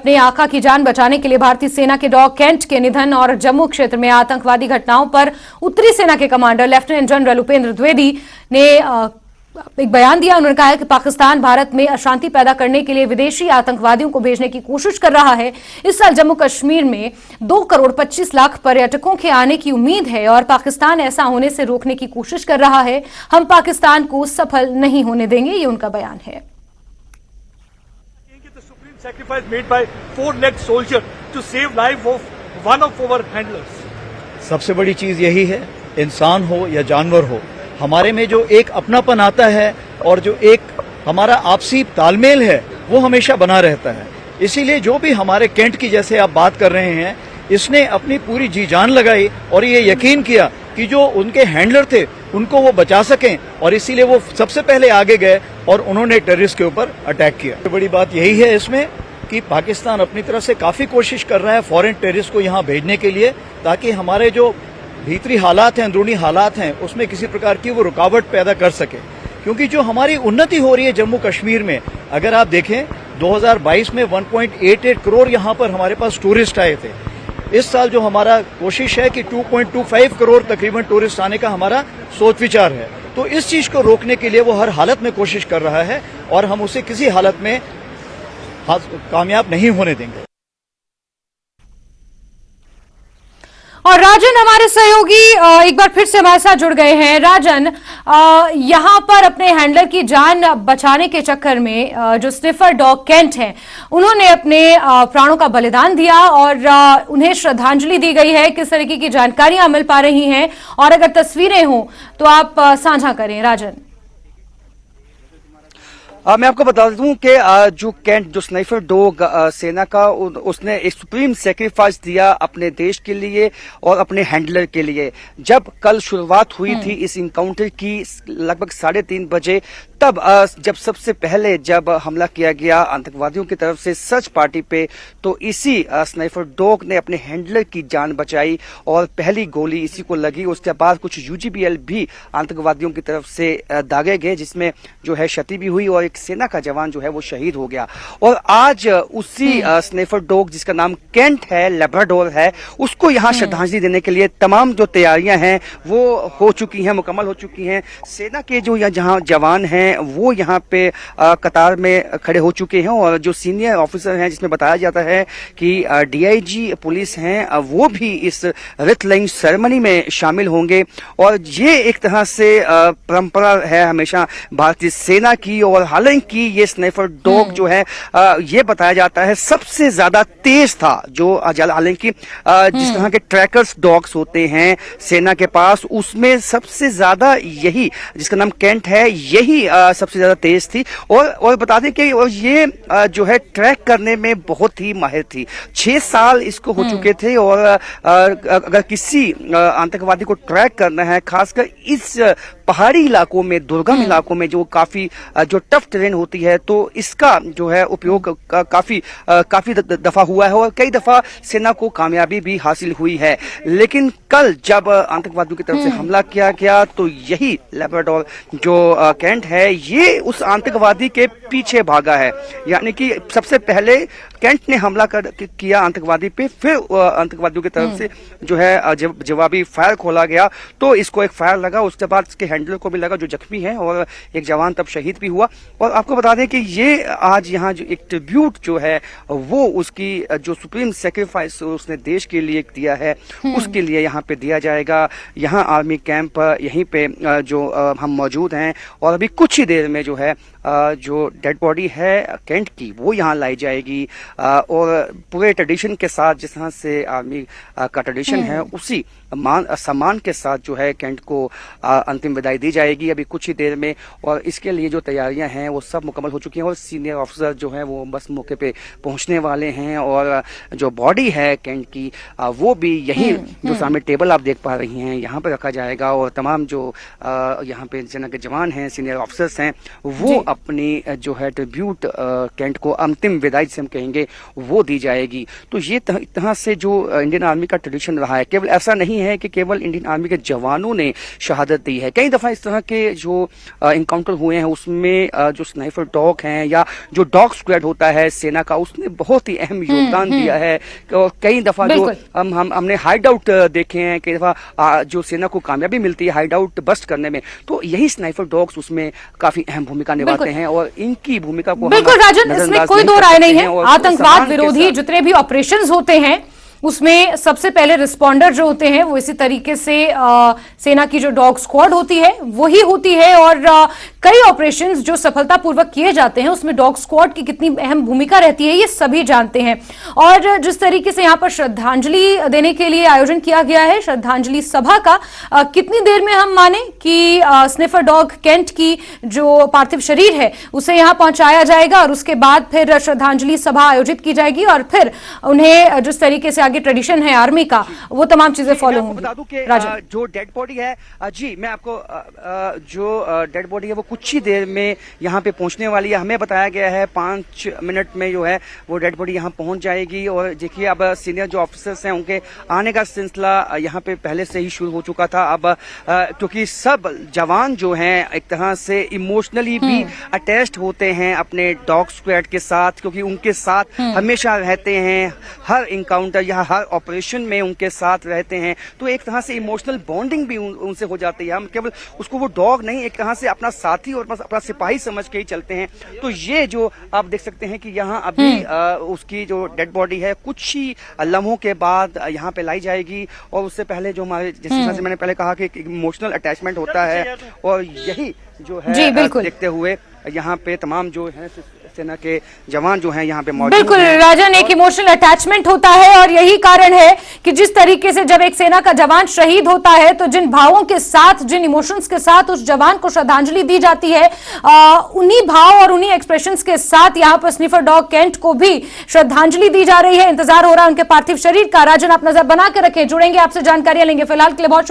अपने आका की जान बचाने के लिए भारतीय सेना के डॉग केंट के निधन और जम्मू क्षेत्र में आतंकवादी घटनाओं पर उत्तरी सेना के commander lieutenant general Upendra Dwivedi ने एक बयान दिया। उन्होंने कहा है कि पाकिस्तान भारत में अशांति पैदा करने के लिए विदेशी आतंकवादियों को भेजने की कोशिश कर रहा है। इस साल जम्मू कश्मीर में 2 करोड़ 25 लाख पर्यटकों के आने की उम्मीद है और पाकिस्तान ऐसा होने से रोकने की कोशिश कर रहा है। हम पाकिस्तान को सफल नहीं होने देंगे, ये उनका बयान है। Sacrifice made by 4-legged soldier to save life of one of our handlers. सबसे बड़ी चीज यही है, इंसान हो या जानवर हो, हमारे में जो एक अपनापन आता है और जो एक हमारा आपसी तालमेल है वो हमेशा बना रहता है। इसीलिए जो भी हमारे केंट की जैसे आप बात कर रहे हैं, इसने अपनी पूरी जी जान लगाई और ये यकीन किया कि जो उनके हैंडलर थे उनको वो बचा सकें, और इसीलिए वो सबसे पहले आगे गए और उन्होंने टेररिस्ट के ऊपर अटैक किया। तो बड़ी बात यही है इसमें कि पाकिस्तान अपनी तरफ से काफी कोशिश कर रहा है फॉरेन टेररिस्ट को यहाँ भेजने के लिए, ताकि हमारे जो भीतरी हालात हैं, अंदरूनी हालात हैं, उसमें किसी प्रकार की वो रुकावट पैदा कर सके। क्योंकि जो हमारी उन्नति हो रही है जम्मू कश्मीर में, अगर आप देखें 2022 में 1.88 करोड़ यहाँ पर हमारे पास टूरिस्ट आए थे। इस साल जो हमारा कोशिश है कि 2.25 करोड़ तकरीबन टूरिस्ट आने का हमारा सोच विचार है। तो इस चीज को रोकने के लिए वो हर हालत में कोशिश कर रहा है और हम उसे किसी हालत में कामयाब नहीं होने देंगे। और राजन हमारे सहयोगी एक बार फिर से हमारे साथ जुड़ गए हैं। राजन, यहां पर अपने हैंडलर की जान बचाने के चक्कर में जो स्निफर डॉग केंट हैं, उन्होंने अपने प्राणों का बलिदान दिया और उन्हें श्रद्धांजलि दी गई है। किस तरीके की जानकारियां मिल पा रही हैं और अगर तस्वीरें हों तो आप साझा करें राजन। मैं आपको बता दूं कि जो केंट, जो स्नाइपर डॉग सेना का, उसने एक सुप्रीम सेक्रीफाइस दिया अपने देश के लिए और अपने हैंडलर के लिए। जब कल शुरुआत हुई थी इस इनकाउंटर की लगभग 3:30 बजे, तब जब सबसे पहले जब हमला किया गया आतंकवादियों की तरफ से सर्च पार्टी पे, तो इसी स्नाइपर डॉग ने अपने हैंडलर की जान बचाई और पहली गोली इसी को लगी। उसके बाद कुछ यूजीबीएल भी आतंकवादियों की तरफ से दागे गए, जिसमें जो है क्षति भी हुई और एक सेना का जवान जो है वो शहीद हो गया। और आज उसी स्नाइपर डॉग जिसका नाम केंट है, लेब्राडोर है, उसको यहाँ श्रद्धांजलि देने के लिए तमाम जो तैयारियां हैं वो हो चुकी हैं, मुकम्मल हो चुकी हैं। सेना के जो जहाँ जवान हैं वो यहाँ पे कतार में खड़े हो चुके हैं और जो सीनियर ऑफिसर हैं, जिसमें बताया जाता है कि डीआईजी पुलिस हैं, वो भी इस रिथ लाइंग सेरेमनी में शामिल होंगे। और ये एक तरह से परंपरा है हमेशा भारतीय सेना की। और हालांकि ये स्नाइपर डॉग जो है ये बताया जाता है सबसे ज्यादा तेज था, जो हालांकि जिस तरह के ट्रैकर्स डॉग्स होते हैं सेना के पास, उसमें सबसे ज्यादा यही जिसका नाम केंट है, यही सबसे ज्यादा तेज थी। और बता दें कि ये जो है ट्रैक करने में बहुत ही माहिर थी। 6 साल इसको हो चुके थे और अगर किसी आतंकवादी को ट्रैक करना है, खासकर इस पहाड़ी इलाकों में, दुर्गम इलाकों में जो काफी जो टफ टेरेन होती है, तो इसका जो है उपयोग काफी दफा हुआ है और कई दफा सेना को कामयाबी भी हासिल हुई है। लेकिन कल जब आतंकवादियों की तरफ से हमला किया गया, तो यही लेब्राडोर जो केंट है, ये उस आतंकवादी के पीछे भागा है। यानी कि सबसे पहले केंट ने हमला किया आतंकवादी पे, फिर आतंकवादियों की तरफ से जो है जवाबी फायर खोला गया, तो इसको एक फायर लगा, उसके बाद इसके हैंडलर को भी लगा जो जख्मी है, और एक जवान तब शहीद भी हुआ। और आपको बता दें कि ये आज यहाँ जो एक ट्रिब्यूट जो है वो उसकी जो सुप्रीम सेक्रीफाइस उसने देश के लिए दिया है, उसके लिए यहाँ पे दिया जाएगा। यहाँ आर्मी कैंप यहीं पे जो हम मौजूद हैं, और अभी कुछ ही देर में जो है जो डेड बॉडी है केंट की वो यहाँ लाई जाएगी। और पूरे ट्रेडिशन के साथ, जिस तरह से आर्मी का ट्रेडिशन है, उसी सम्मान के साथ जो है केंट को अंतिम विदाई दी जाएगी अभी कुछ ही देर में। और इसके लिए जो तैयारियां हैं वो सब मुकम्मल हो चुकी हैं और सीनियर ऑफिसर जो हैं वो बस मौके पे पहुंचने वाले हैं। और जो बॉडी है केंट की वो भी यही जो सामने टेबल आप देख पा रही हैं यहाँ पे रखा जाएगा। और तमाम जो यहाँ पे सेना के जवान हैं, सीनियर ऑफिसर्स हैं, वो अपनी जो है ट्रिब्यूट केंट को अंतिम विदाई से हम कहेंगे वो दी जाएगी। तो ये तरह से जो इंडियन आर्मी का ट्रेडिशन रहा है, केवल ऐसा नहीं है है कि केवल इंडियन आर्मी के जवानों ने शहादत दी है। कई दफा इस तरह के जो इनकाउंटर हुए हैं उसमें जो स्नाइपर डॉग हैं या जो डॉग स्क्वाड होता है सेना का, उसने बहुत ही अहम योगदान दिया है। और कई दफा जो हमने हाइड आउट देखे हैं, कई दफा जो सेना को कामयाबी मिलती है हाइड आउट बस्ट करने में, तो यही स्नाइपर डॉग्स उसमें काफी अहम भूमिका निभाते हैं और इनकी भूमिका को बिल्कुल राजन, इसमें कोई दो राय नहीं है। आतंकवाद विरोधी जितने भी ऑपरेशंस होते हैं उसमें सबसे पहले रिस्पॉन्डर जो होते हैं वो इसी तरीके से सेना की जो डॉग स्क्वाड होती है वही होती है, और कई ऑपरेशंस जो सफलतापूर्वक किए जाते हैं उसमें डॉग स्क्वाड की कितनी अहम भूमिका रहती है ये सभी जानते हैं। और जिस तरीके से यहाँ पर श्रद्धांजलि देने के लिए आयोजन किया गया है श्रद्धांजलि सभा का, कितनी देर में हम माने कि स्निफर डॉग केंट की जो पार्थिव शरीर है उसे यहाँ पहुंचाया जाएगा और उसके बाद फिर श्रद्धांजलि सभा आयोजित की जाएगी और फिर उन्हें जिस तरीके से आगे ट्रेडिशन है आर्मी का वो तमाम चीजें फॉलो होंगी। बता दूं कि जो डेड बॉडी है जी, मैं आपको जो डेड बॉडी है वो कुछ ही देर में यहाँ पे पहुंचने वाली है। हमें बताया गया है 5 मिनट में जो है वो डेड बॉडी यहाँ पहुंच जाएगी। और देखिए अब सीनियर जो ऑफिसर्स हैं उनके आने का सिलसिला यहाँ पे पहले से ही शुरू हो चुका था। अब क्योंकि सब जवान जो हैं एक तरह से इमोशनली भी अटैच्ड होते हैं अपने डॉग स्क्वाड के साथ, क्योंकि उनके साथ हमेशा रहते हैं, हर इनकाउंटर या हर ऑपरेशन में उनके साथ रहते हैं, तो एक तरह से इमोशनल बॉन्डिंग भी उनसे हो जाती है। हम केवल उसको वो डॉग नहीं, एक तरह से अपना साथी और अपना सिपाही समझ के ही चलते हैं। तो ये जो आप देख सकते हैं कि यहाँ अभी उसकी जो डेड बॉडी है कुछ ही लम्हों के बाद यहाँ पे लाई जाएगी। और उससे पहले जो हमारे जैसे मैंने पहले कहा कि इमोशनल अटैचमेंट होता है और यही जो है देखते हुए यहाँ पे तमाम जो है सेना के जवान जो हैं यहाँ पे मौजूद बिल्कुल राजन, एक इमोशनल अटैचमेंट होता है और यही कारण है कि जिस तरीके से जब एक सेना का जवान शहीद होता है तो जिन भावों के साथ, जिन इमोशंस के साथ उस जवान को श्रद्धांजलि दी जाती है, उन्हीं भाव और उन्हीं एक्सप्रेशंस के साथ यहाँ पर स्निफर डॉग केंट को भी श्रद्धांजलि दी जा रही है। इंतजार हो रहा है उनके पार्थिव शरीर का। राजन, आप नजर बना के रखें, जुड़ेंगे आपसे, जानकारियां लेंगे। फिलहाल के लिए बहुत